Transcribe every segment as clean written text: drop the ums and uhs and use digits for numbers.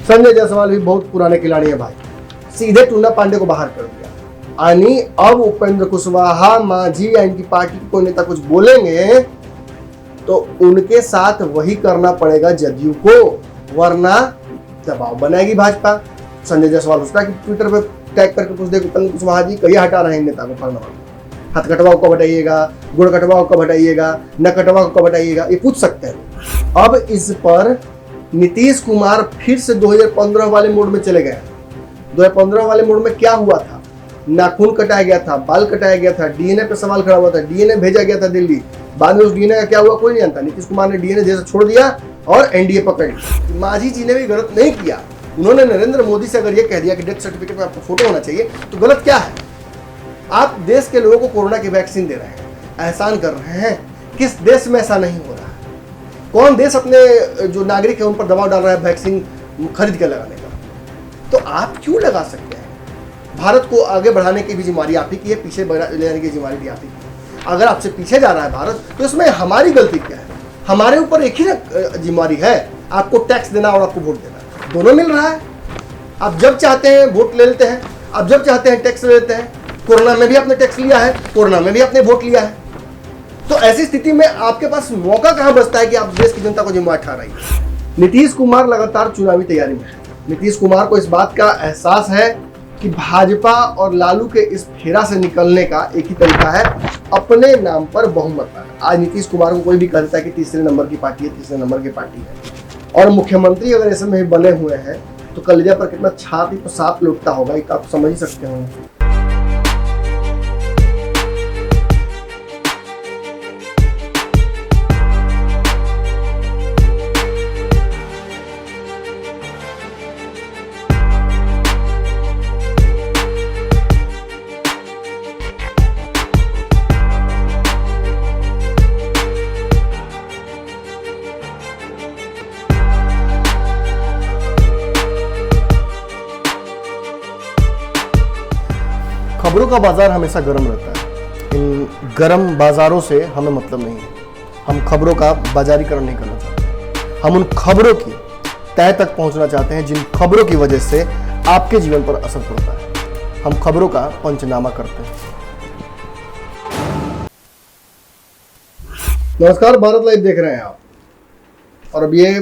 संजय जायसवाल भी बहुत पुराने खिलाड़ी हैं भाई, सीधे टूना पांडे को बाहर कर दिया। यानी अब उपेंद्र कुशवाहा, मांझी या इनकी पार्टी के कोई नेता कुछ बोलेंगे तो उनके साथ वही करना पड़ेगा जदयू को, वरना दबाव बनाएगी भाजपा। संजय जायसवाल उसका कि ट्विटर पे टैग करके पूछ दे उपेंद्र कुशवाहा जी कहिए हटा रहे हैं नेता को फलना, हाथ कटवाओ कब हटाइएगा, गुड़ कटवाओ कब हटाइएगा, न कटवाओ कब हटाइएगा, ये पूछ सकते हैं। अब इस पर नीतीश कुमार फिर से 2015 वाले मोड में चले गए। 2015 वाले मोड में क्या हुआ था, नाखून कटाया गया था, बाल कटाया गया था, डीएनए पे सवाल खड़ा हुआ था, डीएनए भेजा गया था दिल्ली। बाद में उस डीएनए का क्या हुआ कोई नहीं जानता। नीतीश कुमार ने डीएनए जैसे छोड़ दिया और एनडीए पकड़ ली। मांझी जी ने भी गलत नहीं किया, उन्होंने नरेंद्र मोदी से अगर ये कह दिया कि डेथ सर्टिफिकेट में आपका फोटो होना चाहिए तो गलत क्या है। आप देश के लोगों को कोरोना की वैक्सीन दे रहे हैं, एहसान कर रहे हैं। किस देश में ऐसा नहीं हो रहा है? कौन देश अपने जो नागरिक है उन पर दबाव डाल रहा है वैक्सीन खरीद के लगाने का? तो आप क्यों लगा सकते हैं? भारत को आगे बढ़ाने की भी जिम्मेदारी आप ही की है, पीछे ले जाने की जिम्मेदारी भी आप ही की है। अगर आपसे पीछे जा रहा है भारत तो इसमें हमारी गलती क्या है? हमारे ऊपर एक ही जिम्मेदारी है, आपको टैक्स देना और आपको वोट देना, दोनों मिल रहा है। आप जब चाहते हैं वोट ले लेते हैं, आप जब चाहते हैं टैक्स ले लेते हैं। कोरोना में भी आपने टैक्स लिया है, कोरोना में भी आपने वोट लिया है। तो ऐसी स्थिति में आपके पास मौका कहां बचता है कि आप देश की जनता को जिम्मेदार ठहराइए? नीतीश कुमार लगातार चुनावी तैयारी में है। नीतीश कुमार को इस बात का एहसास है कि भाजपा और लालू के इस फेरा से निकलने का एक ही तरीका है, अपने नाम पर बहुमत पाना। आज नीतीश कुमार को कोई भी कहता है कि तीसरे नंबर की पार्टी है, तीसरे नंबर की पार्टी है, और मुख्यमंत्री अगर ऐसे में बने हुए हैं तो कलेजा पर कितना छाती पर सांप लुटता होगा, ये आप समझ ही सकते हो। खबरों का बाजार हमेशा गर्म रहता है। इन गर्म बाजारों से हमें मतलब नहीं है। हम खबरों का बाजारीकरण नहीं करना चाहते। हम उन खबरों की तह तक पहुंचना चाहते हैं जिन खबरों की वजह से आपके जीवन पर असर पड़ता है। हम खबरों का पंचनामा करते हैं। नमस्कार, भारत लाइव देख रहे हैं आप, और अब ये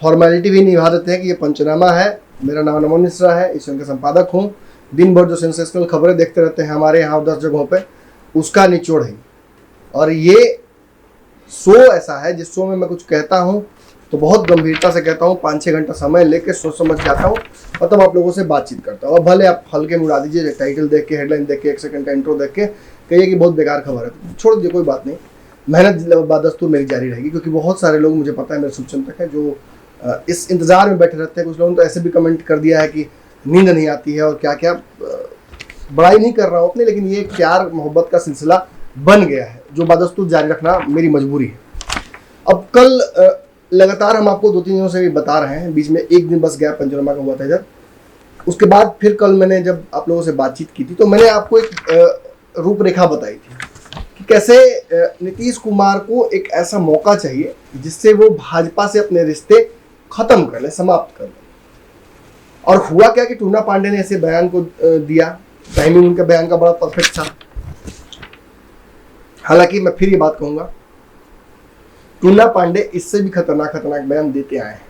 फॉर्मेलिटी भी निभा देते हैं कि ये पंचनामा है। मेरा नाम नमन मिश्रा है, इस का संपादक हूँ। दिन भर जो सेंसेशनल खबरें देखते रहते हैं हमारे यहाँ 10 जगहों पे, उसका निचोड़ है। और ये शो ऐसा है जिस शो में मैं कुछ कहता हूँ तो बहुत गंभीरता से कहता हूँ, 5-6 घंटा समय लेके सोच समझ के आता हूँ और तब आप लोगों से बातचीत करता हूँ। और भले आप हल्के में उड़ा दीजिए, टाइटल देख के, हेडलाइन देख के, 1 सेकंड का इंट्रो देख के कहिए कि बहुत बेकार खबर है, छोड़ दीजिए, कोई बात नहीं। मेहनत बदस्तूर मेरी जारी रहेगी, क्योंकि बहुत सारे लोग, मुझे पता है मेरे शुभचिंतक हैं, जो इस इंतजार में बैठे रहते हैं। कुछ लोगों ने तो ऐसे भी कमेंट कर दिया है कि नींद नहीं आती है और क्या क्या। बड़ाई नहीं कर रहा हूँ अपनी, लेकिन ये प्यार मोहब्बत का सिलसिला बन गया है जो बदस्तूर जारी रखना मेरी मजबूरी है। अब कल लगातार हम आपको 2-3 दिनों से भी बता रहे हैं, बीच में एक दिन बस गैप पंचनामा का हुआ था इधर। उसके बाद फिर कल मैंने जब आप लोगों से बातचीत की थी तो मैंने आपको एक रूपरेखा बताई थी कि कैसे नीतीश कुमार को एक ऐसा मौका चाहिए जिससे वो भाजपा से अपने रिश्ते खत्म कर ले, समाप्त कर ले। और हुआ क्या कि टूना पांडे ने ऐसे बयान को दिया। टाइमिंग उनके बयान का बड़ा परफेक्ट था। हालांकि मैं फिर ये बात कहूंगा, टूना पांडे इससे भी खतरनाक बयान देते आए हैं।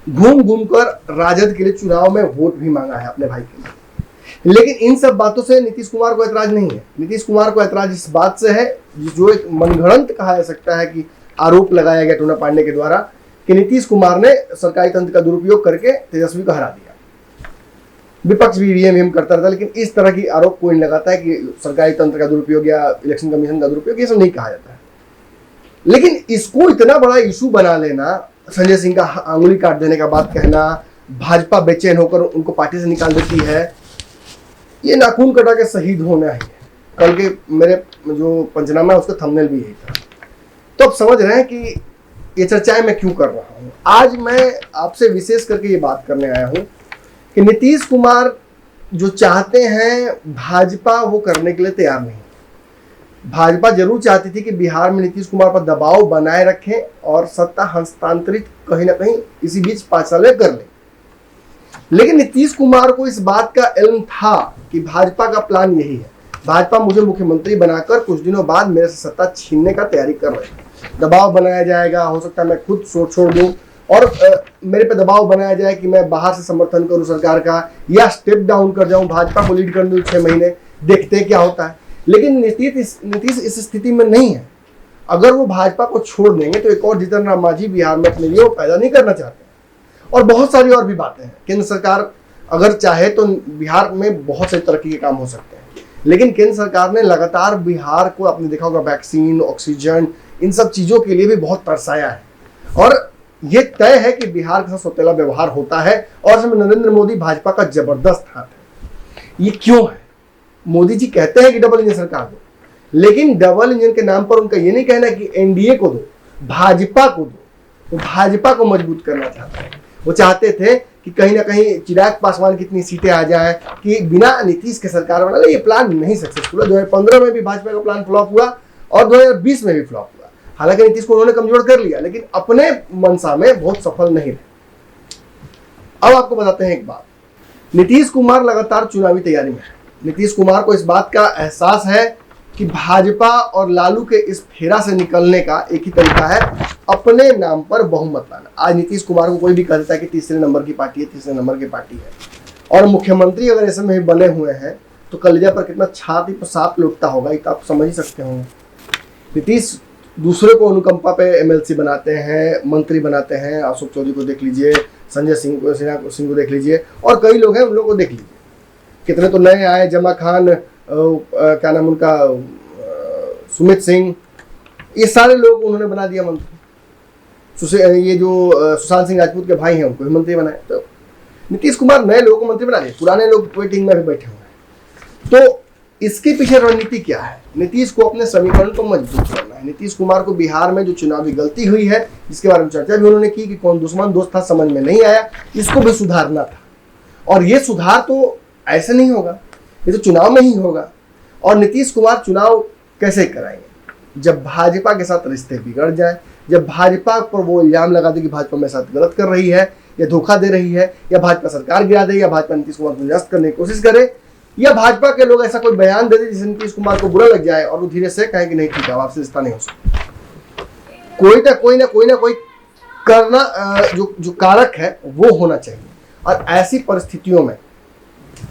घूम घूम कर राजद के लिए चुनाव में वोट भी मांगा है अपने भाई के लिए। लेकिन इन सब बातों से नीतीश कुमार को ऐतराज नहीं है। नीतीश कुमार को ऐतराज इस बात से है, जो एक मनगढ़ंत कहा जा सकता है कि आरोप लगाया गया टूना पांडे के द्वारा कि नीतीश कुमार ने सरकारी तंत्र का दुरुपयोग करके तेजस्वी को हरा दिया। विपक्ष भी ईवीएम करता रहता, लेकिन इस तरह की आरोप कोई नहीं लगाता है कि सरकारी तंत्र का दुरुपयोग या इलेक्शन कमीशन का दुरुपयोग, ये सब नहीं कहा जाता है। लेकिन इसको इतना बड़ा इशू बना लेना, संजय सिंह का अंगुली काट देने का बात कहना, भाजपा बेचैन होकर उनको पार्टी से निकाल देती है, ये नाखून कटा के शहीद होना ही है। कल के मेरे जो पंचनामा है उसका थंबनेल भी यही था। तो अब समझ रहे हैं कि ये चर्चाएं मैं क्यों कर रहा हूं। आज मैं आपसे विशेष करके ये बात करने आया हूं कि नीतीश कुमार जो चाहते हैं भाजपा वो करने के लिए तैयार नहीं। भाजपा जरूर चाहती थी कि बिहार में नीतीश कुमार पर दबाव बनाए रखें और सत्ता हस्तांतरित कहीं ना कहीं इसी बीच 5 साल में कर ले। लेकिन नीतीश कुमार को इस बात का इल्म था कि भाजपा का प्लान यही है, भाजपा मुझे मुख्यमंत्री बनाकर कुछ दिनों बाद मेरे से सत्ता छीनने का तैयारी कर रही है। दबाव बनाया जाएगा, हो सकता है मैं खुद छोड़ दूं और मेरे पे दबाव बनाया जाए कि मैं बाहर से समर्थन करूं सरकार का या स्टेप डाउन कर जाऊं, भाजपा को लीड करने दूं 6 महीने, देखते हैं क्या होता है। लेकिन नीतीश इस स्थिति में नहीं है। अगर वो भाजपा को छोड़ देंगे तो एक और जीतन राम मांझी बिहार में अपने लिए वो पैदा नहीं करना चाहते। और बहुत सारी और भी बातें हैं। केंद्र सरकार अगर चाहे तो बिहार में बहुत से तरक्की के काम हो सकते हैं, लेकिन केंद्र सरकार ने लगातार बिहार को, आपने देखा होगा, वैक्सीन, ऑक्सीजन, इन सब चीजों के लिए भी बहुत तरसाया है। और ये तय है कि बिहार के साथ सौतेला व्यवहार होता है और इसमें नरेंद्र मोदी भाजपा का जबरदस्त हाथ है। ये क्यों है? मोदी जी कहते हैं कि डबल इंजन सरकार दो, लेकिन डबल इंजन के नाम पर उनका ये नहीं कहना कि एनडीए को दो, भाजपा को दो। वो भाजपा को मजबूत करना चाहते हैं। वो चाहते थे कि कहीं ना कहीं चिराग पासवान की इतनी सीटें आ जाए कि बिना नीतीश के सरकार बना ले। ये प्लान नहीं सक्सेसफुल है। 2015 में भी भाजपा का प्लान फ्लॉप हुआ और 2020 में भी फ्लॉप हुआ। हालांकि नीतीश को उन्होंने कमजोर कर लिया, लेकिन अपने मनसा में बहुत सफल नहीं रहे। अब आपको बताते हैं एक बात, नीतीश कुमार लगातार चुनावी तैयारी में है। नीतीश कुमार को इस बात का एहसास है कि भाजपा और लालू के इस फेरा से निकलने का एक ही तरीका है, अपने नाम पर बहुमत लाना। आज नीतीश कुमार को कोई भी कहता है कि तीसरे नंबर की पार्टी है, तीसरे नंबर की पार्टी है, और मुख्यमंत्री अगर ऐसे में बने हुए हैं तो कलेजा पर कितना छाती पर सांप लौटता होगा, ये आप समझ ही सकते होंगे। नीतीश दूसरे को अनुकंपा पे एमएलसी बनाते हैं, मंत्री बनाते हैं। अशोक चौधरी को देख लीजिए, संजय सिंह को देख लीजिए, और कई लोग हैं, उन लोगों को देख लीजिए। कितने तो नए आए, जमा खान, क्या नाम उनका, सुमित सिंह, ये सारे लोग उन्होंने बना दिया मंत्री। ये जो सुशांत सिंह राजपूत के भाई हैं, उनको भी मंत्री बनाए। तो नीतीश कुमार नए लोगों को मंत्री बना दिए, पुराने लोग वेटिंग में भी बैठे हुए हैं। तो इसके पीछे रणनीति क्या है? नीतीश को अपने समीकरण को मजबूत करना है। नीतीश कुमार को बिहार में जो चुनावी गलती हुई है, जिसके बारे में चर्चा भी उन्होंने की कि कौन दुश्मन दोस्त था, समझ में नहीं आया, इसको भी सुधारना था। और ये सुधार तो ऐसे नहीं होगा, ये तो चुनाव में ही होगा। और नीतीश कुमार चुनाव कैसे कराएंगे? जब भाजपा के साथ रिश्ते बिगड़ जाए, जब भाजपा पर वो इल्जाम लगा दे कि भाजपा मेरे साथ गलत कर रही है या धोखा दे रही है, या भाजपा सरकार गिरा दे, या भाजपा नीतीश कुमार को निरस्त करने की कोशिश करे, या भाजपा के लोग ऐसा कोई बयान दे दे जिससे नीतीश कुमार को बुरा लग जाए और वो धीरे से कहे कि नहीं ठीक है, आपसे रिश्ता नहीं हो सकता। कोई ना कोई करना जो कारक है वो होना चाहिए। और ऐसी परिस्थितियों में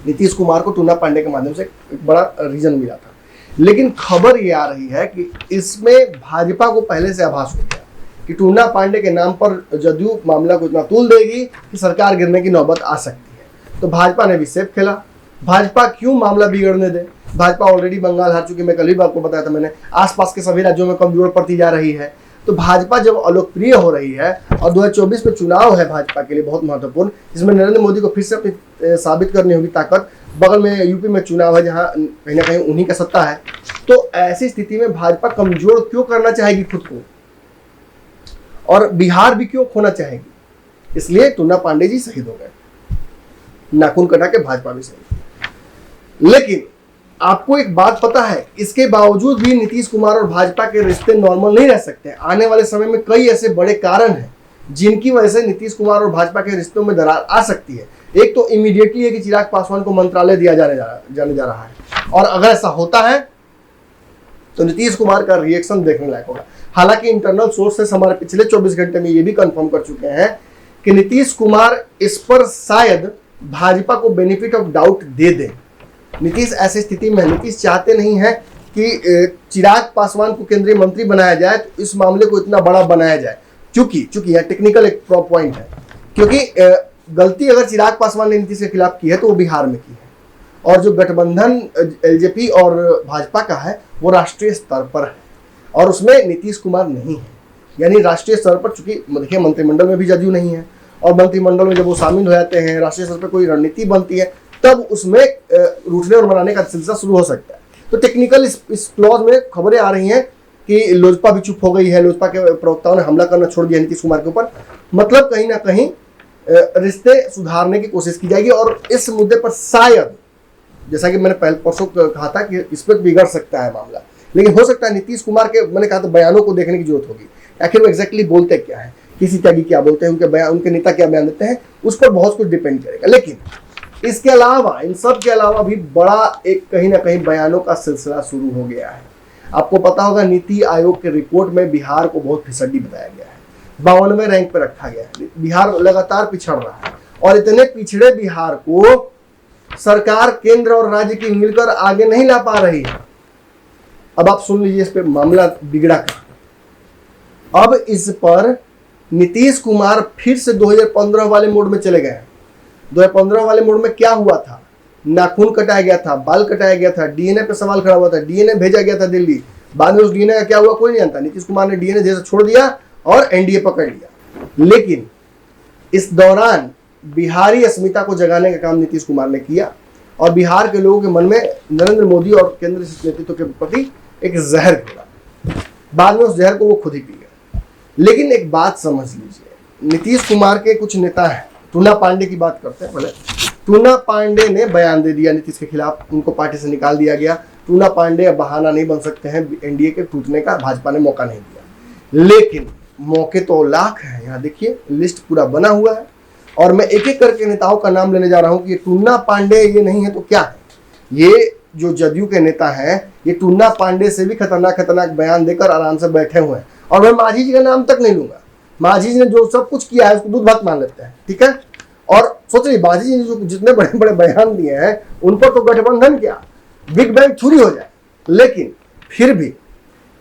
नीतीश कुमार को टूना पांडे के माध्यम से एक बड़ा रीजन मिला था। लेकिन खबर ये आ रही है कि इसमें भाजपा को पहले से आभास हो गया कि टूना पांडे के नाम पर जदयू मामला को इतना तूल देगी कि सरकार गिरने की नौबत आ सकती है। तो भाजपा ने भी सेफ खेला। भाजपा क्यों मामला बिगड़ने दे? भाजपा ऑलरेडी बंगाल हार चुकी, मैं कल ही आपको बताया था मैंने, आसपास के सभी राज्यों में कमजोर पड़ती जा रही है। तो भाजपा जब अलोकप्रिय हो रही है और 2024 में चुनाव है भाजपा के लिए बहुत महत्वपूर्ण, जिसमें नरेंद्र मोदी को फिर से अपनी साबित करनी होगी ताकत, बगल में यूपी में चुनाव है जहां कहीं ना कहीं उन्हीं का सत्ता है, तो ऐसी स्थिति में भाजपा कमजोर क्यों करना चाहेगी खुद को, और बिहार भी क्यों खोना चाहेगी? इसलिए टूना पांडे जी शहीद हो गए, नाखून कटा के भाजपा भी शहीद। लेकिन आपको एक बात पता है, इसके बावजूद भी नीतीश कुमार और भाजपा के रिश्ते नॉर्मल नहीं रह सकते। आने वाले समय में कई ऐसे बड़े कारण हैं जिनकी वजह से नीतीश कुमार और भाजपा के रिश्तों में दरार आ सकती है। एक तो इमीडिएटली है कि चिराग पासवान को मंत्रालय दिया जाने जा रहा है, और अगर ऐसा होता है तो नीतीश कुमार का रिएक्शन देखने लायक होगा। हालांकि इंटरनल सोर्सेस हमारे पिछले 24 घंटे में ये भी कंफर्म कर चुके हैं कि नीतीश कुमार इस पर शायद भाजपा को बेनिफिट ऑफ डाउट दे दें। नीतीश ऐसी स्थिति में, नीतीश चाहते नहीं है कि चिराग पासवान को केंद्रीय मंत्री बनाया जाए, तो इस मामले को इतना बड़ा बनाया जाए, क्योंकि यह टेक्निकल एक पॉइंट है, क्योंकि गलती अगर चिराग पासवान ने नीतीश के खिलाफ की है तो वो बिहार में की है, और जो गठबंधन एलजेपी और भाजपा का है वो राष्ट्रीय स्तर पर है, और उसमें नीतीश कुमार नहीं है। यानी राष्ट्रीय स्तर पर, चूंकि देखिए मंत्रिमंडल में भी जदयू नहीं है, और मंत्रिमंडल में जब वो शामिल हो जाते हैं, राष्ट्रीय स्तर पर कोई रणनीति बनती है, तब उसमें रूठने और मनाने का सिलसिला शुरू हो सकता है। तो टेक्निकल इस क्लॉज में खबरें आ रही हैं कि लोजपा भी चुप हो गई है, लोजपा के प्रवक्ताओं ने हमला करना छोड़ दिया नीतीश कुमार के ऊपर। मतलब कहीं ना कहीं रिश्ते सुधारने की कोशिश की जाएगी, और इस मुद्दे पर शायद, जैसा कि मैंने पहले परसों कहा था कि इस पर बिगड़ सकता है मामला, लेकिन हो सकता है नीतीश कुमार के, मैंने कहा तो बयानों को देखने की जरूरत होगी, आखिर वो एग्जैक्टली बोलते क्या है, किसी त्यागी क्या बोलते हैं, उनके बयान, उनके नेता क्या बयान देते हैं, उस पर बहुत कुछ डिपेंड करेगा। लेकिन इसके अलावा, इन सब के अलावा भी बड़ा एक कहीं ना कहीं बयानों का सिलसिला शुरू हो गया है। आपको पता होगा नीति आयोग के रिपोर्ट में बिहार को बहुत फिसड्डी बताया गया है, 52वें रैंक पर रखा गया है। बिहार लगातार पिछड़ रहा है और इतने पिछड़े बिहार को सरकार केंद्र और राज्य की मिलकर आगे नहीं ला पा रही है। अब आप सुन लीजिए इस पे मामला बिगड़ा कर। अब इस पर नीतीश कुमार फिर से 2015 वाले मोड में चले गए। 2015 वाले मोड में क्या हुआ था, नाखून कटाया गया था, बाल कटाया गया था, डीएनए पे सवाल खड़ा हुआ था, डीएनए भेजा गया था दिल्ली। बाद में उस डीएनए का क्या हुआ कोई नहीं जानता। नीतीश कुमार ने डीएनए जैसे छोड़ दिया और एनडीए पकड़ लिया। लेकिन इस दौरान बिहारी अस्मिता को जगाने का काम नीतीश कुमार ने किया और बिहार के लोगों के मन में नरेंद्र मोदी और केंद्र नेतृत्व के प्रति एक जहर घोला। बाद में उस जहर को वो खुद ही पी गए। लेकिन एक बात समझ लीजिए, नीतीश कुमार के कुछ नेता हैं, टूना पांडे की बात करते हैं पहले। टूना पांडे ने बयान दे दिया नीतीश के खिलाफ, उनको पार्टी से निकाल दिया गया। टूना पांडे अब बहाना नहीं बन सकते हैं एनडीए के टूटने का, भाजपा ने मौका नहीं दिया। लेकिन मौके तो लाख हैं। यहाँ देखिए लिस्ट पूरा बना हुआ है और मैं एक एक करके नेताओं का नाम लेने जा रहा हूँ कि ये टूना पांडे ये नहीं है तो क्या है। ये जो जदयू के नेता हैं, ये टूना पांडे से भी खतरनाक बयान देकर आराम से बैठे हुए हैं। और मैं मांझी जी का नाम तक नहीं लूंगा। मांझी जी ने जो सब कुछ किया है उसको दूध भात मान लेते हैं, ठीक है। और सोचिए मांझी जी ने जो जितने बड़े बड़े बयान दिए हैं उन पर तो गठबंधन क्या, बिग बैंग थ्योरी हो जाए। लेकिन फिर भी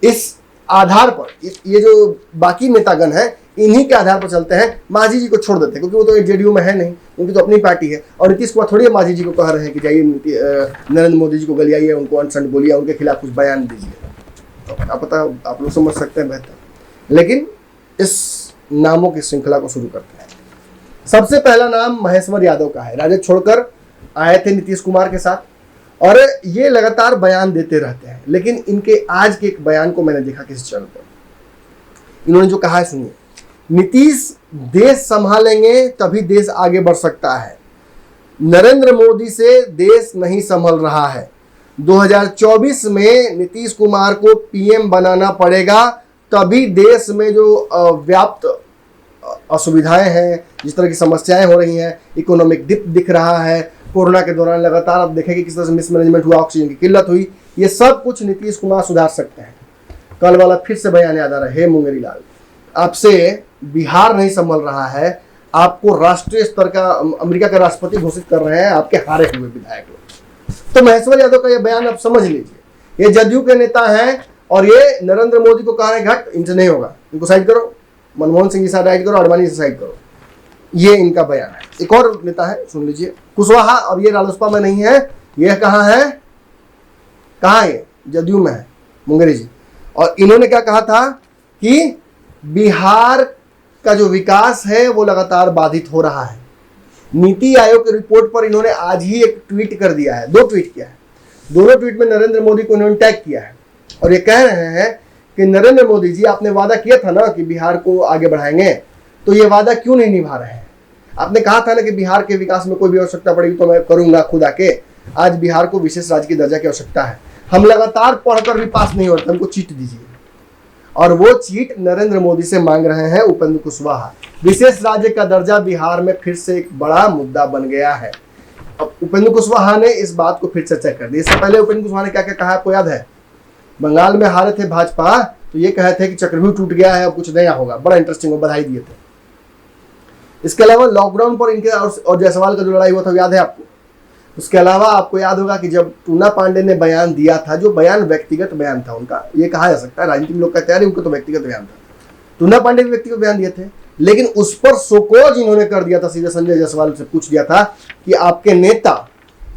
इस आधार पर ये जो बाकी नेतागण हैं इन्हीं के आधार पर चलते हैं, मांझी जी को छोड़ देते हैं क्योंकि वो तो जेडीयू में है नहीं, उनकी तो अपनी पार्टी है। और नीतीश कुमार थोड़ी मांझी जी को कह रहे हैं कि जाइए नरेंद्र मोदी जी को गलियाइए, उनको अनशन बोलिए, उनके खिलाफ कुछ बयान दीजिए। तो आप पता आप लोग समझ सकते हैं बेहतर। लेकिन इस नामों की श्रृंखला को शुरू करते हैं। सबसे पहला नाम महेश्वर यादव का है। राजद छोड़कर आए थे नीतीश कुमार के साथ और ये लगातार बयान देते रहते हैं। लेकिन इनके आज के एक बयान को मैंने देखा किसी चैनल पर, इन्होंने जो कहा है सुनिए। नीतीश देश संभालेंगे तभी देश आगे बढ़ सकता है, नरेंद्र मोदी से देश नहीं संभल रहा है। 2024 में नीतीश कुमार को पीएम बनाना पड़ेगा, तभी देश में जो व्याप्त असुविधाएं हैं, जिस तरह की समस्याएं हो रही हैं, इकोनॉमिक डिप दिख रहा है, कोरोना के दौरान लगातार आप देखेंगे किस तरह से मिसमैनेजमेंट हुआ, ऑक्सीजन की किल्लत हुई, ये सब कुछ नीतीश कुमार सुधार सकते हैं। कल वाला फिर से बयान याद आ रहा है, हे मुंगेरी लाल, आपसे बिहार नहीं संभल रहा है, आपको राष्ट्रीय स्तर का अमेरिका का राष्ट्रपति घोषित कर रहे हैं आपके हारे हुए विधायक लोग। तो महेश्वर यादव का ये बयान आप समझ लीजिए। ये जदयू के नेता हैं और ये नरेंद्र मोदी को कह रहे हैं घट, इनसे नहीं होगा, इनको साइड करो, मनमोहन सिंह जी से साइड करो, अडवाणी से साइड करो। ये इनका बयान है। एक और नेता है, सुन लीजिए, कुशवाहा। अब ये रालोसपा में नहीं है, ये कहाँ है, कहाँ है, जदयू में है, मुंगेरी जी। और इन्होंने क्या कहा था कि बिहार का जो विकास है वो लगातार बाधित हो रहा है। नीति आयोग की रिपोर्ट पर इन्होंने आज ही एक ट्वीट कर दिया है, 2 ट्वीट किया है। दोनों ट्वीट में नरेंद्र मोदी को इन्होंने टैग किया है और ये कह रहे हैं कि नरेंद्र मोदी जी, आपने वादा किया था ना कि बिहार को आगे बढ़ाएंगे, तो ये वादा क्यों नहीं निभा रहे हैं। आपने कहा था ना कि बिहार के विकास में कोई भी आवश्यकता पड़ेगी तो मैं करूंगा खुद आके। आज बिहार को विशेष राज्य की दर्जा की आवश्यकता है, हम लगातार पढ़कर भी पास नहीं होते, हमको चीट दीजिए। और वो चीट नरेंद्र मोदी से मांग रहे हैं उपेंद्र कुशवाहा। विशेष राज्य का दर्जा बिहार में फिर से एक बड़ा मुद्दा बन गया है। अब उपेंद्र कुशवाहा ने इस बात को फिर चर्चा कर दी। इससे पहले उपेंद्र कुशवाहा ने क्या क्या कहा आपको याद है। बंगाल में हारे थे भाजपा तो ये कहे थे कि चक्रव्यूह टूट गया है, अब कुछ नया होगा, बड़ा इंटरेस्टिंग हो, बधाई दिए थे। इसके अलावा लॉकडाउन पर इनके और जायसवाल का जो लड़ाई हुआ था याद है आपको। उसके अलावा आपको याद होगा कि जब टूना पांडे ने बयान दिया था, जो बयान व्यक्तिगत बयान था उनका, ये कहा जा सकता है, राजनीति में लोग कहते हैं उनको तो व्यक्तिगत बयान था, टूना पांडे भी व्यक्तिगत बयान दिए थे, लेकिन उस पर शोकॉज इन्होंने कर दिया था। सीधे संजय जायसवाल से पूछ दिया था कि आपके नेता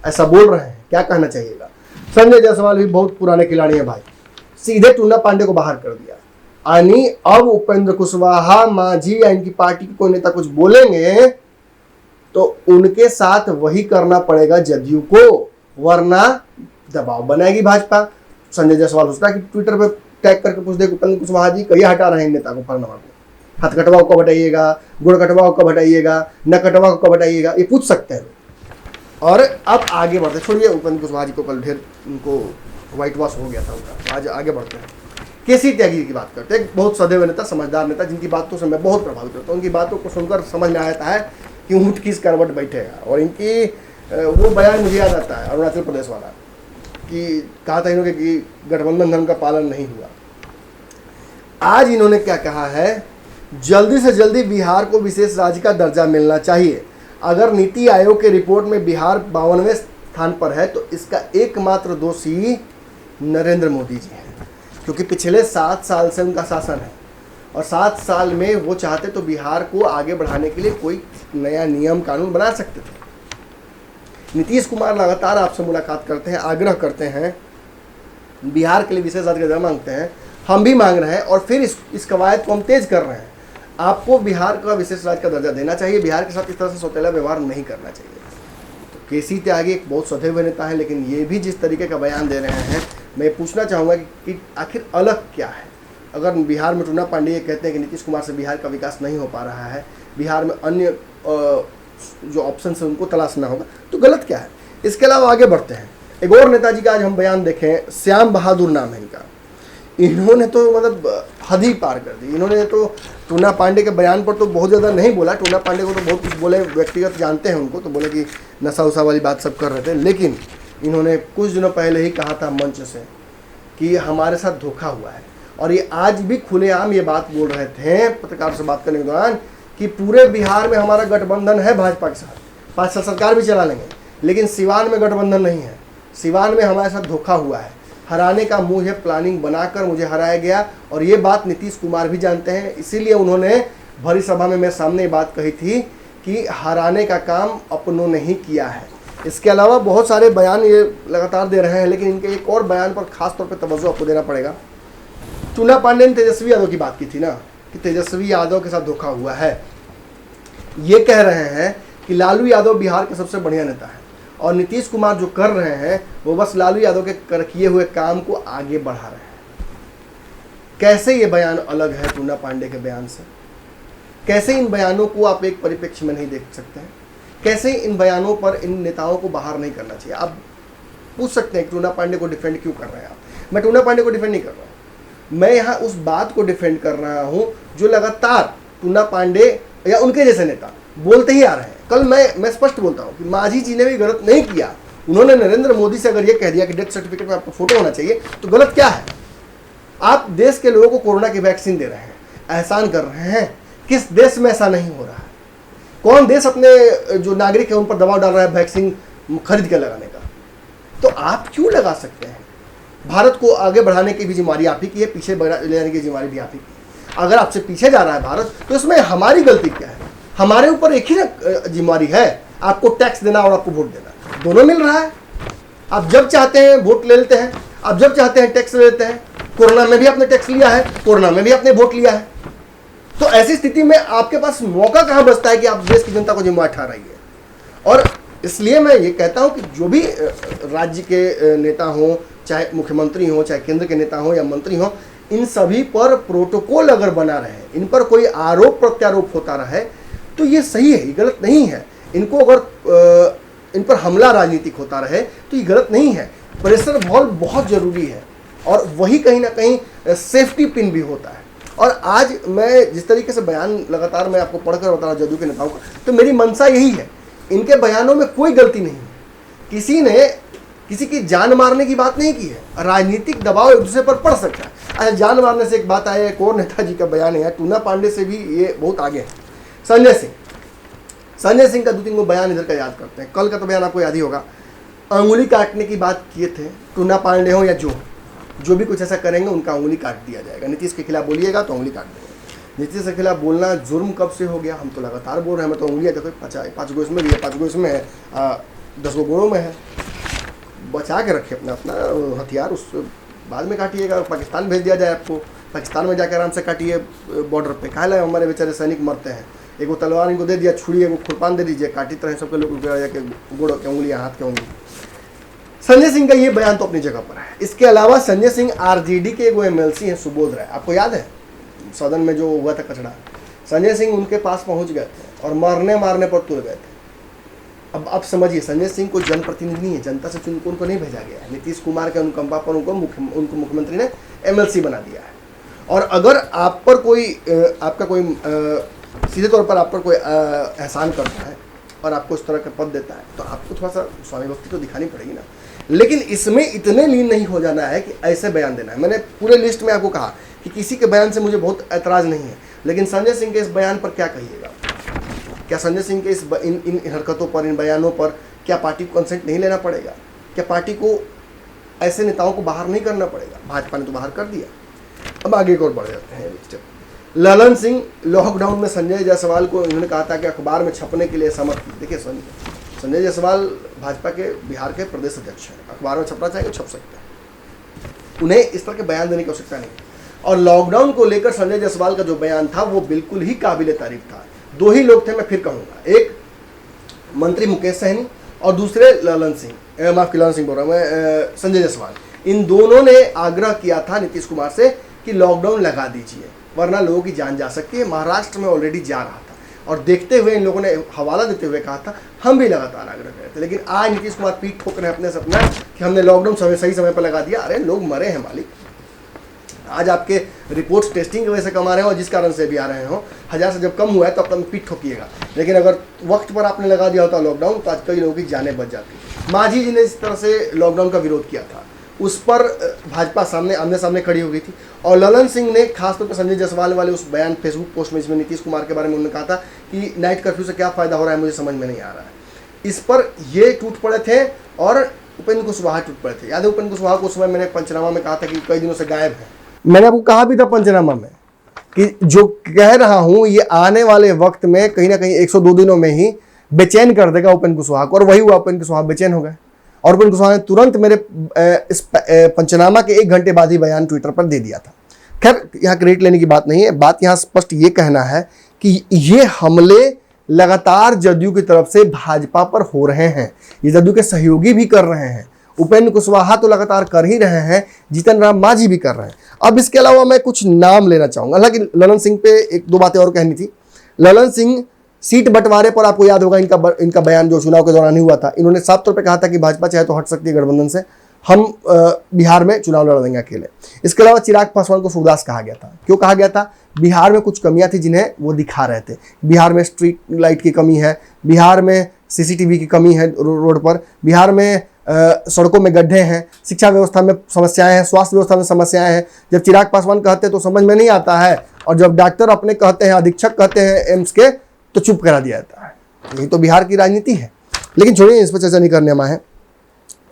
ऐसा बोल रहे हैं, क्या कहना चाहिएगा। संजय जायसवाल भी बहुत पुराने खिलाड़ी हैं भाई, सीधे टूना पांडे को बाहर कर दिया। यानी अब उपेंद्र कुशवाहा, मांझी या इनकी पार्टी के कोई नेता कुछ बोलेंगे तो उनके साथ वही करना पड़ेगा जदयू को, वरना दबाव बनाएगी भाजपा। संजय जायसवाल सोचता है कि ट्विटर पे टैग करके पूछ दे उपेंद्र कुशवाहा जी कहिए हटा रहे हैं नेता को, फरनवा को, हाथ कटवाओ कब हटाइएगा, गुड़ कटवाओ कब हटाइएगा, न कटवाओ कब हटाइएगा, ये पूछ सकते हैं। और अब आगे बढ़ते, छोड़िए उपेंद्र कुशवाहा जी को, कल ढेर उनको व्हाइट वॉश हो गया था उनका। आज आगे बढ़ते हैं, केसी त्यागी की बात करते हैं। एक बहुत सदैव नेता, समझदार नेता, जिनकी बातों से मैं बहुत प्रभावित होता हूँ। उनकी बातों को सुनकर समझ में आता है कि ऊँट किस करवट बैठेगा। और इनकी वो बयान मुझे याद आता है अरुणाचल प्रदेश वाला, कि कहा था इन्होंने कि गठबंधन धर्म का पालन नहीं हुआ। आज इन्होंने क्या कहा है, जल्दी से जल्दी बिहार को विशेष राज्य का दर्जा मिलना चाहिए। अगर नीति आयोग के रिपोर्ट में बिहार 52वें स्थान पर है तो इसका एकमात्र दोषी नरेंद्र मोदी जी हैं, क्योंकि पिछले 7 साल से उनका शासन है और 7 साल में वो चाहते तो बिहार को आगे बढ़ाने के लिए कोई नया नियम कानून बना सकते थे। नीतीश कुमार लगातार आपसे मुलाकात करते हैं, आग्रह करते हैं, बिहार के लिए विशेष राज्य का दर्जा मांगते हैं, हम भी मांग रहे हैं और फिर इस कवायद को हम तेज कर रहे हैं। आपको बिहार का विशेष राज्य का दर्जा देना चाहिए, बिहार के साथ इस तरह से सौतेला व्यवहार नहीं करना चाहिए। तो केसी त्यागी एक बहुत सदैव नेता है, लेकिन ये भी जिस तरीके का बयान दे रहे हैं, मैं पूछना चाहूँगा कि आखिर अलग क्या है। अगर बिहार में टूना पांडे ये कहते हैं कि नीतीश कुमार से बिहार का विकास नहीं हो पा रहा है, बिहार में अन्य जो ऑप्शन है उनको तलाशना होगा, तो गलत क्या है। इसके अलावा आगे बढ़ते हैं, एक और नेताजी का आज हम बयान देखें, श्याम बहादुर नाम है इनका। इन्होंने तो मतलब हद ही पार कर दी। इन्होंने तो टूना पांडे के बयान पर तो बहुत ज़्यादा नहीं बोला, टूना पांडे को तो बहुत कुछ बोले, व्यक्तिगत जानते हैं उनको, तो बोले कि नशा उशा वाली बात सब कर रहे थे। लेकिन इन्होंने कुछ दिनों पहले ही कहा था मंच से कि हमारे साथ धोखा हुआ है, और ये आज भी खुलेआम ये बात बोल रहे थे पत्रकार से बात करने के दौरान कि पूरे बिहार में हमारा गठबंधन है भाजपा के साथ, 5 साल सरकार भी चला लेंगे, लेकिन सिवान में गठबंधन नहीं है। सिवान में हमारे साथ धोखा हुआ है, हराने का मुझे प्लानिंग बनाकर मुझे हराया गया, और ये बात नीतीश कुमार भी जानते हैं। इसीलिए उन्होंने भरी सभा में मेरे सामने ये बात कही थी कि हराने का काम अपनों ने ही किया है। इसके अलावा बहुत सारे बयान ये लगातार दे रहे हैं, लेकिन इनके एक और बयान पर खास तौर पर तवज्जो आपको देना पड़ेगा। टूना पांडे ने तेजस्वी यादव की बात की थी ना, कि तेजस्वी यादव के साथ धोखा हुआ है। ये कह रहे हैं कि लालू यादव बिहार के सबसे बढ़िया नेता है, और नीतीश कुमार जो कर रहे हैं वो बस लालू यादव के किए हुए काम को आगे बढ़ा रहे हैं। कैसे ये बयान अलग है टूना पांडे के बयान से? कैसे इन बयानों को आप एक परिप्रेक्ष्य में नहीं देख सकते हैं? कैसे इन बयानों पर इन नेताओं को बाहर नहीं करना चाहिए? आप पूछ सकते हैं कि टूना पांडे को डिफेंड क्यों कर रहे हैं आप। मैं टूना पांडे को डिफेंड नहीं कर रहा हूँ, मैं यहाँ उस बात को डिफेंड कर रहा हूँ जो लगातार टूना पांडे या उनके जैसे नेता बोलते ही आ रहे हैं। कल मैं स्पष्ट बोलता हूँ कि मांझी जी ने भी गलत नहीं किया। उन्होंने नरेंद्र मोदी से अगर ये कह दिया कि डेथ सर्टिफिकेट में आपका फोटो होना चाहिए, तो गलत क्या है? आप देश के लोगों को कोरोना की वैक्सीन दे रहे हैं, एहसान कर रहे हैं। किस देश में ऐसा नहीं हो रहा है? कौन देश अपने जो नागरिक है उन पर दबाव डाल रहा है वैक्सीन खरीद के लगाने का? तो आप क्यों लगा सकते हैं? भारत को आगे बढ़ाने की भी जिम्मेदारी आप ही की है, पीछे ले जाने की जिम्मेदारी भी आप ही की है। अगर आपसे पीछे जा रहा है भारत, तो इसमें हमारी गलती क्या है? हमारे ऊपर एक ही ना जिम्मेदारी है, आपको टैक्स देना और आपको वोट देना, दोनों मिल रहा है। आप जब चाहते हैं वोट ले लेते हैं, आप जब चाहते हैं टैक्स ले लेते हैं। कोरोना में भी आपने टैक्स लिया है, कोरोना में भी आपने वोट लिया है। तो ऐसी स्थिति में आपके पास मौका कहां बचता है कि आप देश की जनता को जिम्मेदार ठहराइए? और इसलिए मैं ये कहता हूं कि जो भी राज्य के नेता हों, चाहे मुख्यमंत्री हों, चाहे केंद्र के नेता हों या मंत्री हों, इन सभी पर प्रोटोकॉल अगर बना रहे, इन पर कोई आरोप प्रत्यारोप होता रहे, तो ये सही है, ये गलत नहीं है। इनको अगर इन पर हमला राजनीतिक होता रहे तो ये गलत नहीं है। प्रेशर वॉल्व बहुत ज़रूरी है, और वही कहीं ना कहीं सेफ्टी पिन भी होता है। और आज मैं जिस तरीके से बयान लगातार मैं आपको पढ़कर बता रहा हूँ जदयू के नेताओं का, तो मेरी मंशा यही है, इनके बयानों में कोई गलती नहीं है। किसी ने किसी की जान मारने की बात नहीं की है। राजनीतिक दबाव एक दूसरे पर पड़ सकता है। अच्छा, जान मारने से एक बात आया, एक और नेताजी का बयान है, टूना पांडे से भी ये बहुत आगे है। संजय सिंह का 2-3 बयान इधर का याद करते हैं। कल का तो बयान आपको याद ही होगा, अंगुली काटने की बात किए थे। टूना पांडे हो या जो भी कुछ ऐसा करेंगे उनका अंगुली काट दिया जाएगा। नीतीश के खिलाफ बोलिएगा तो अंगुली काट देंगे। नीतीश के खिलाफ बोलना जुर्म कब से हो गया? हम तो लगातार बोल रहे हैं। मैं तो उंगलियाँ देखो, 5 गो इसमें भी है, 5 गो इसमें है, 10 गो गोड़ों में है। बचा के रखे अपना हथियार, उस बाद में काटिएगा। पाकिस्तान भेज दिया जाए आपको, पाकिस्तान में जाकर आराम से काटिए बॉर्डर पे। काहे ला हमारे बेचारे सैनिक मरते हैं? एगो तलवार इनको दे दिया, छुरी एगो खुरपान दे दीजिए, काटित रहे सबके लोग जाके गोड़ के उंगलियाँ, हाथ के उंगली। संजय सिंह का ये बयान तो अपनी जगह पर है। इसके अलावा संजय सिंह आरजेडी के एगो एमएलसी हैं सुबोध राय, आपको याद है सदन में जो हुआ था कचड़ा? संजय सिंह उनके पास पहुंच गए थे और मारने पर तुल गए थे। अब आप समझिए, संजय सिंह को जनप्रतिनिधि नहीं है, जनता से चुन उनको नहीं भेजा गया है। नीतीश कुमार के अनुकंपा पर उनको मुख्यमंत्री ने एमएलसी बना दिया है। और अगर आप पर कोई आपका कोई सीधे तौर पर आप पर कोई एहसान करता है और आपको इस तरह का पद देता है, तो आपको थोड़ा सा स्वामी भक्ति तो दिखानी पड़ेगी ना। लेकिन इसमें इतने लीन नहीं हो जाना है कि ऐसे बयान देना है। मैंने पूरे लिस्ट में आपको कहा कि किसी के बयान से मुझे बहुत ऐतराज़ नहीं है, लेकिन संजय सिंह के इस बयान पर क्या कहिएगा? क्या संजय सिंह के इन हरकतों पर, इन बयानों पर क्या पार्टी को कंसेंट नहीं लेना पड़ेगा? क्या पार्टी को ऐसे नेताओं को बाहर नहीं करना पड़ेगा? भाजपा ने तो बाहर कर दिया। अब आगे एक और बढ़ जाते हैं। ललन सिंह, लॉकडाउन में संजय जायसवाल को इन्होंने कहा था कि अखबार में छपने के लिए सहमत। देखिए, संजय जायसवाल भाजपा के बिहार के प्रदेश अध्यक्ष हैं, अखबार में छपना चाहेंगे छप सकते हैं, उन्हें इस तरह के बयान देने की आवश्यकता नहीं। और लॉकडाउन को लेकर संजय जायसवाल का जो बयान था वो बिल्कुल ही काबिले तारीफ था। दो ही लोग थे, मैं फिर कहूँगा, एक मंत्री मुकेश सहनी और दूसरे ललन सिंह बोल रहा हूँ मैं, संजय जायसवाल। इन दोनों ने आग्रह किया था नीतीश कुमार से कि लॉकडाउन लगा दीजिए, वरना लोगों की जान जा सकती है। महाराष्ट्र में ऑलरेडी जा रहा था और देखते हुए इन लोगों ने हवाला देते हुए कहा था, हम भी लगातार आग्रह कर रहे थे। लेकिन आज नीतीश कुमार पीठ ठोक रहे हैं अपने सपना कि हमने लॉकडाउन सही समय पर लगा दिया। अरे लोग मरे हैं मालिक, आज आपके रिपोर्ट्स टेस्टिंग की वजह से कमा रहे हो और जिस कारण से भी आ रहे हो, 1000 से जब कम हुआ है तो अपना पीठ ठोकिएगा। लेकिन अगर वक्त पर आपने लगा दिया होता लॉकडाउन तो आज कई लोगों की जानें बच जाती। मांझी जी ने इस तरह से लॉकडाउन का विरोध किया था, उस पर भाजपा आमने सामने खड़ी हो गई थी। और ललन सिंह ने खासतौर पर संजय जायसवाल वाले उस बयान फेसबुक पोस्ट में, जिसमें नीतीश कुमार के बारे में उन्होंने कहा था कि नाइट कर्फ्यू से क्या फ़ायदा हो रहा है मुझे समझ में नहीं आ रहा है, इस पर ये टूट पड़े थे। और उपेंद्र कुशवाहा टूट पड़े थे। याद है उपेंद्र कुशवाहा को उस समय मैंने पंचनामा में कहा था कि कई दिनों से गायब है। मैंने आपको कहा भी था पंचनामा में कि जो कह रहा हूं ये आने वाले वक्त में कहीं ना कहीं 102 दिनों में ही बेचैन कर देगा उपेंद्र कुशवाहा को। और वही हुआ, उपेंद्र कुशवाहा बेचैन हो गए और उपेंद्र कुशवाहा ने तुरंत मेरे इस पंचनामा के 1 घंटे बाद ही बयान ट्विटर पर दे दिया था। खैर, यहाँ क्रेडिट लेने की बात नहीं है, बात यहाँ स्पष्ट ये कहना है कि ये हमले लगातार जदयू की तरफ से भाजपा पर हो रहे हैं, ये जदयू के सहयोगी भी कर रहे हैं। उपेंद्र कुशवाहा तो लगातार कर ही रहे हैं, जीतन राम मांझी भी कर रहे हैं। अब इसके अलावा मैं कुछ नाम लेना चाहूँगा, हालांकि ललन सिंह पे 1-2 बातें और कहनी थी। ललन सिंह सीट बंटवारे पर आपको याद होगा इनका बयान जो चुनाव के दौरान ही हुआ था। इन्होंने साफ तौर पे कहा था कि भाजपा चाहे तो हट सकती है गठबंधन से, हम बिहार में चुनाव लड़ देंगे अकेले। इसके अलावा चिराग पासवान को सूरदास कहा गया था। क्यों कहा गया था? बिहार में कुछ कमियां थी जिन्हें वो दिखा रहे थे। बिहार में स्ट्रीट लाइट की कमी है, बिहार में सीसीटीवी की कमी है रोड पर, बिहार में सड़कों में गड्ढे हैं, शिक्षा व्यवस्था में समस्याएं हैं, स्वास्थ्य व्यवस्था में समस्याएं हैं। जब चिराग पासवान कहते हैं तो समझ में नहीं आता है, और जब डॉक्टर अपने कहते हैं, अधीक्षक कहते हैं एम्स के, तो चुप करा दिया जाता है। यही तो बिहार की राजनीति है। लेकिन छोड़िए, इस पर चर्चा नहीं करने में है।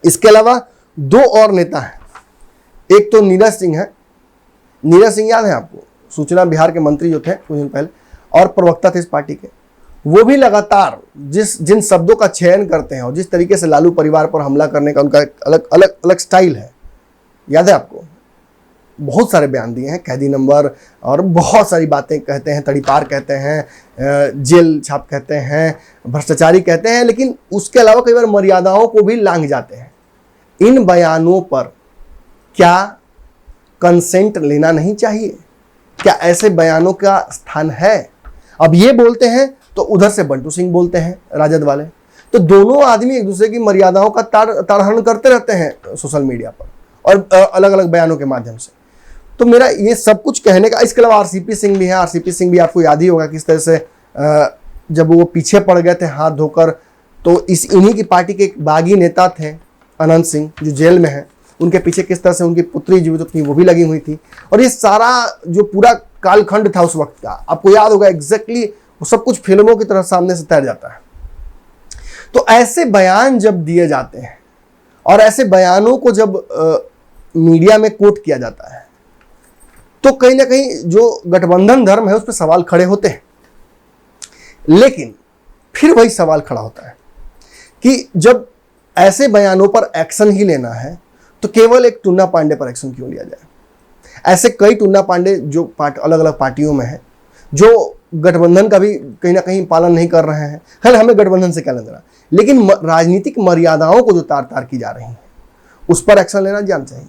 इसके अलावा 2 और नेता हैं। एक तो नीरज सिंह है। नीरज सिंह याद है आपको, सूचना बिहार के मंत्री जो थे कुछ दिन पहले, और प्रवक्ता थे इस पार्टी के। वो भी लगातार जिन शब्दों का चयन करते हैं और जिस तरीके से लालू परिवार पर हमला करने का उनका अलग स्टाइल है, याद है आपको, बहुत सारे बयान दिए हैं, कैदी नंबर और बहुत सारी बातें कहते हैं, तड़ीपार कहते हैं, जेल छाप कहते हैं, भ्रष्टाचारी कहते हैं। लेकिन उसके अलावा कई बार मर्यादाओं को भी लांघ जाते हैं। इन बयानों पर क्या कंसेंट लेना नहीं चाहिए? क्या ऐसे बयानों का स्थान है? अब ये बोलते हैं तो उधर से बंटू सिंह बोलते हैं, राजद वाले। तो दोनों आदमी एक दूसरे की मर्यादाओं का ताड़हरण करते रहते हैं सोशल मीडिया पर और अलग अलग बयानों के माध्यम से। तो मेरा ये सब कुछ कहने का, इसके अलावा आरसीपी सिंह भी है। आरसीपी सिंह भी आपको याद ही होगा किस तरह से जब वो पीछे पड़ गए थे हाथ धोकर, तो इन्हीं की पार्टी के एक बागी नेता थे अनंत सिंह जो जेल में है, उनके पीछे किस तरह से उनकी पुत्री जीवित थी वो भी लगी हुई थी। और ये सारा जो पूरा कालखंड था उस वक्त का, आपको याद होगा एग्जैक्टली, वो सब कुछ फिल्मों की तरह सामने से तैर जाता है। तो ऐसे बयान जब दिए जाते हैं और ऐसे बयानों को जब मीडिया में कोट किया जाता है, तो कहीं ना कहीं जो गठबंधन धर्म है उस पर सवाल खड़े होते हैं। लेकिन फिर वही सवाल खड़ा होता है कि जब ऐसे बयानों पर एक्शन ही लेना है तो केवल एक टुन्ना पांडे पर एक्शन क्यों लिया जाए? ऐसे कई टुन्ना पांडे जो अलग अलग पार्टियों में है, जो गठबंधन का भी कहीं ना कहीं पालन नहीं कर रहे हैं। खैर, हमें गठबंधन से क्या लेना देना, लेकिन राजनीतिक मर्यादाओं को जो तार तार की जा रही हैं उस पर एक्शन लेना जान चाहिए।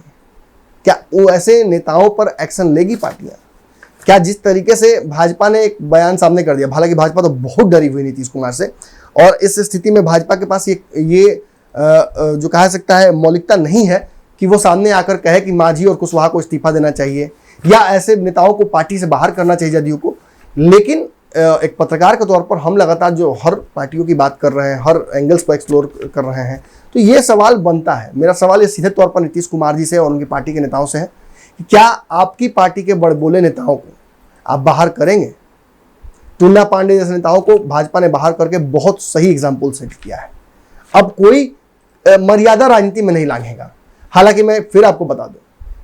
क्या वो ऐसे नेताओं पर एक्शन लेगी पार्टियां? क्या जिस तरीके से भाजपा ने एक बयान सामने कर दिया, हालांकि भाजपा तो बहुत डरी हुई नीतीश कुमार से और इस स्थिति में भाजपा के पास ये जो कहा सकता है मौलिकता नहीं है कि वो सामने आकर कहे कि मांझी और कुशवाहा को इस्तीफा देना चाहिए या ऐसे नेताओं को पार्टी से बाहर करना चाहिए जदयू को। लेकिन एक पत्रकार के तौर पर हम लगातार जो हर पार्टियों की बात कर रहे हैं, हर एंगल्स को एक्सप्लोर कर रहे हैं, तो ये सवाल बनता है। मेरा सवाल ये सीधे तौर पर नीतीश कुमार जी से और उनकी पार्टी के नेताओं से है कि क्या आपकी पार्टी के बड़बोले नेताओं को आप बाहर करेंगे? टुन्ना पांडे जैसे नेताओं को भाजपा ने बाहर करके बहुत सही एग्जाम्पल सेट किया है। अब कोई मर्यादा राजनीति में नहीं लांघेगा। हालांकि मैं फिर आपको बता दूं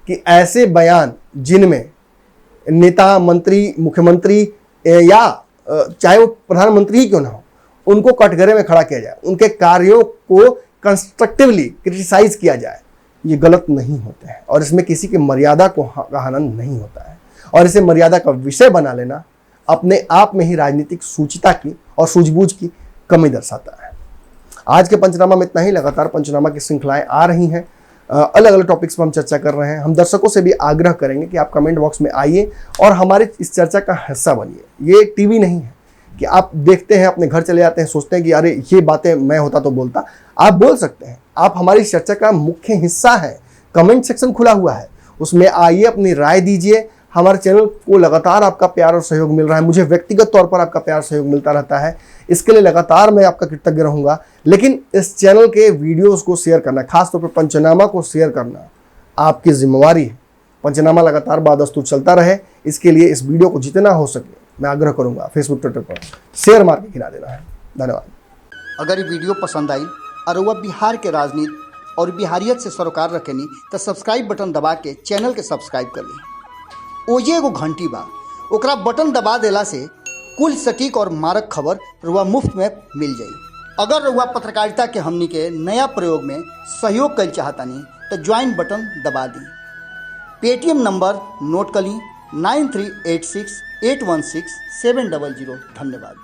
कि ऐसे बयान जिनमें नेता, मंत्री, मुख्यमंत्री या चाहे वो प्रधानमंत्री ही क्यों ना हो, उनको कटघरे में खड़ा किया जाए, उनके कार्यों को कंस्ट्रक्टिवली क्रिटिसाइज किया जाए, ये गलत नहीं होते हैं और इसमें किसी की मर्यादा को हनन नहीं होता है। और इसे मर्यादा का विषय बना लेना अपने आप में ही राजनीतिक सूचिता की और सूझबूझ की कमी दर्शाता है। आज के पंचनामा में इतना ही। लगातार पंचनामा की श्रृंखलाएं आ रही हैं, अलग अलग टॉपिक्स पर हम चर्चा कर रहे हैं। हम दर्शकों से भी आग्रह करेंगे कि आप कमेंट बॉक्स में आइए और हमारे इस चर्चा का हिस्सा बनिए। ये टीवी नहीं है कि आप देखते हैं, अपने घर चले जाते हैं, सोचते हैं कि अरे ये बातें मैं होता तो बोलता। आप बोल सकते हैं, आप हमारी चर्चा का मुख्य हिस्सा है। कमेंट सेक्शन खुला हुआ है, उसमें आइए, अपनी राय दीजिए। हमारे चैनल को लगातार आपका प्यार और सहयोग मिल रहा है, मुझे व्यक्तिगत तौर पर आपका प्यार सहयोग मिलता रहता है, इसके लिए लगातार मैं आपका कृतज्ञ रहूंगा। लेकिन इस चैनल के वीडियोस को शेयर करना, खासतौर पर पंचनामा को शेयर करना आपकी जिम्मेवारी है। पंचनामा लगातार बादस्तूर चलता रहे, इसके लिए इस वीडियो को जितना हो सके मैं आग्रह करूंगा फेसबुक, ट्विटर पर शेयर मार के गिरा देना है। धन्यवाद। अगर ये वीडियो पसंद आई और वह बिहार के राजनीति और बिहारियत से सरोकार रखेनी तो सब्सक्राइब बटन दबा के चैनल के सब्सक्राइब कर ली। ओजे एगो घंटी बा, ओकरा बटन दबा देला से कुल सटीक और मारक खबर रुआ मुफ्त में मिल जाई। अगर रुआ पत्रकारिता के हमनी के नया प्रयोग में सहयोग कर चाहतानी तो ज्वाइन बटन दबा दी। पेटीएम नंबर नोट कर ली 9386816700। धन्यवाद।